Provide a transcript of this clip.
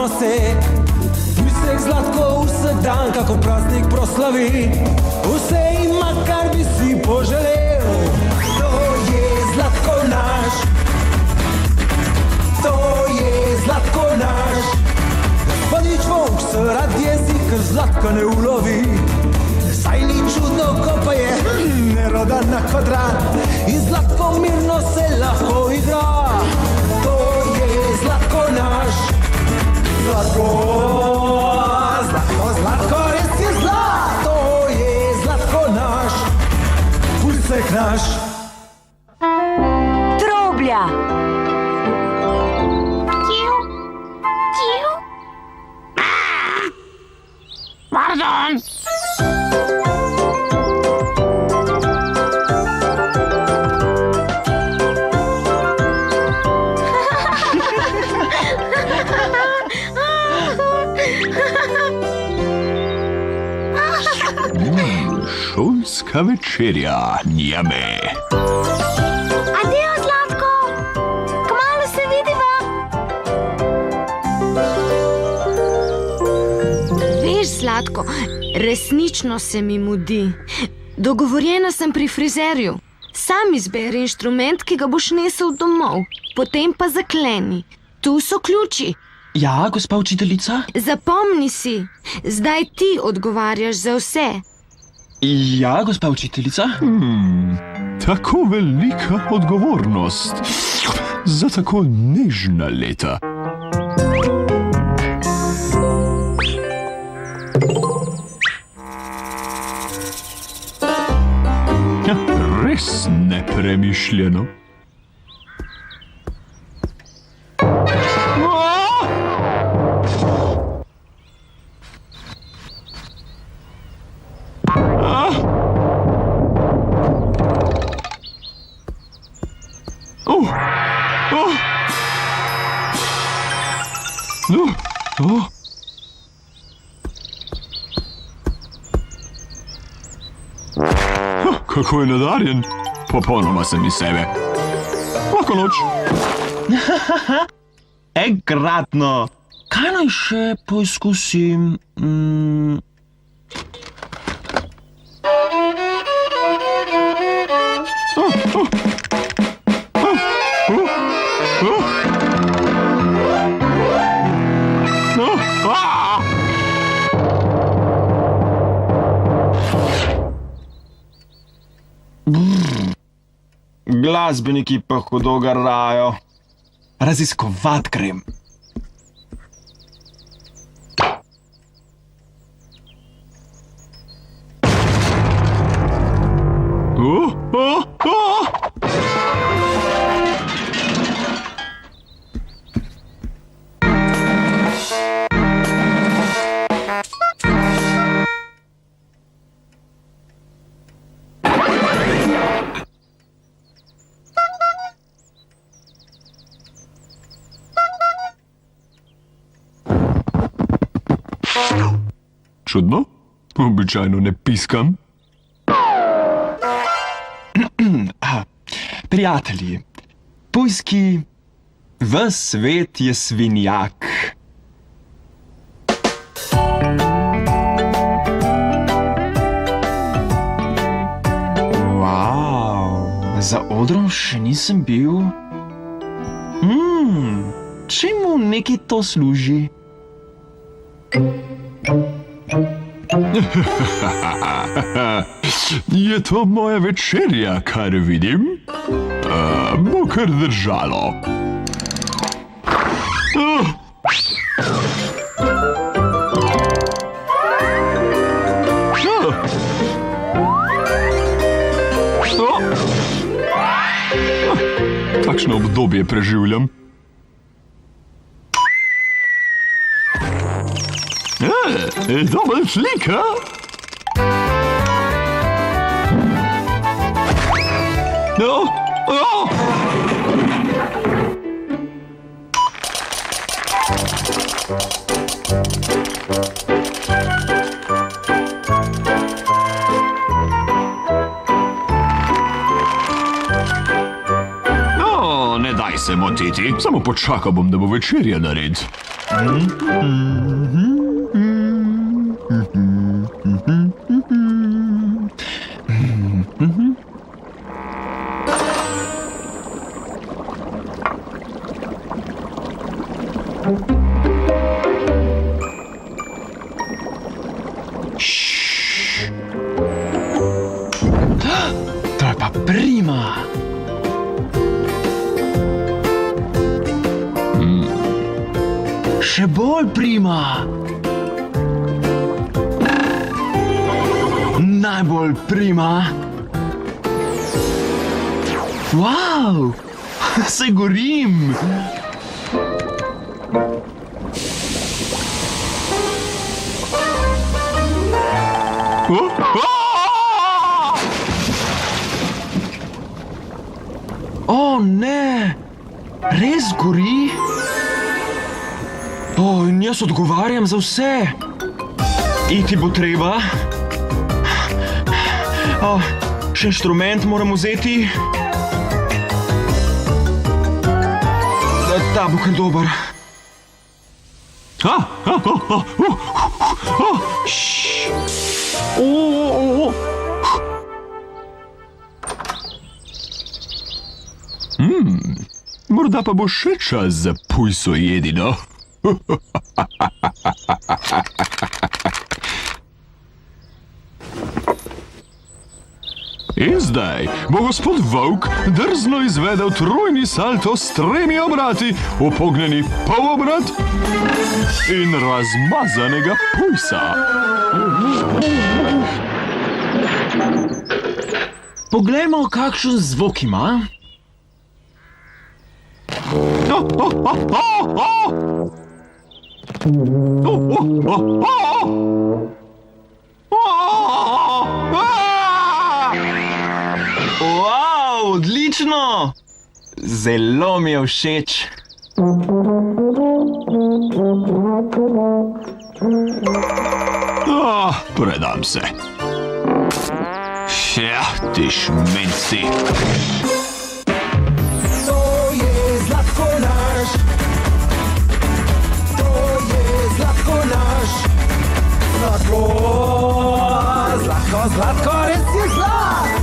nose. Pujsek Zlatko vsak dan kako praznik proslavi. Vse ima, kar bi si poželel. To je Zlatko naš. To je Zlatko naš. Gospodič Volk se rad jezi, ker Zlatka ne ulovi. Saj ni čudno, ko pa je nerodan na kvadrat. In Zlatko mirno se lahko igra. To je Zlatko naš. Zlatko, Zlatko, Zlatko, res je zlat. To je Zlatko naš. Pujsek naš. Troblja. Pardon. Šolska večerja, njame. Adijo, Zlatko. Kmalu se vidiva. Veš, Zlatko, resnično se mi mudi. Dogovorjena sem pri frizerju. Sam izberi inštrument, ki ga boš nesel domov. Potem pa zakleni. Tu so ključi. Ja, gospa učiteljica? Zapomni si, zdaj ti odgovarjaš za vse. Ja, gospa učiteljica? Tako velika odgovornost za tako nežna leta. Ja, res nepremišljeno. Kako je nadarjen? Popolnoma sem iz sebe. Lahko noč. Enkratno. Kaj naj še poizkusim? Glasbeniki pa hudo garajo. Raziskovat grem. Čudno? Običajno ne piskam. Prijatelji, pujski, ves svet je svinjak. Wow, za odrom še nisem bil. Čemu neki to služi? Je to moja večerja, kar vidim? Bo kar držalo. Takšno obdobje preživljam. Dovolj slika. Ne daj daj se motiti, samo počakal bom, da bo večerja nared. To je pa prima. Še bolj prima. Najbolj prima. Wow, se gorim. O ne, res gori? O, in jaz odgovarjam za vse. Iti bo treba. O, še inštrument moram vzeti. Ta bo kar dober. Morda pa bo še čas za pujsojedino. In zdaj bo gospod Volk drzno izvedel trojni salto s 3 obrati, upognjeni polobrat in razmazanega pujsa. Poglejmo, kakšen zvok ima. Wow, odlično! Zelo mi je všeč. Predam se. Ja, ti šmenci. To je Zlatko naš. To je Zlatko naš. Zlatko, Zlatko, Zlatko, res je zlat.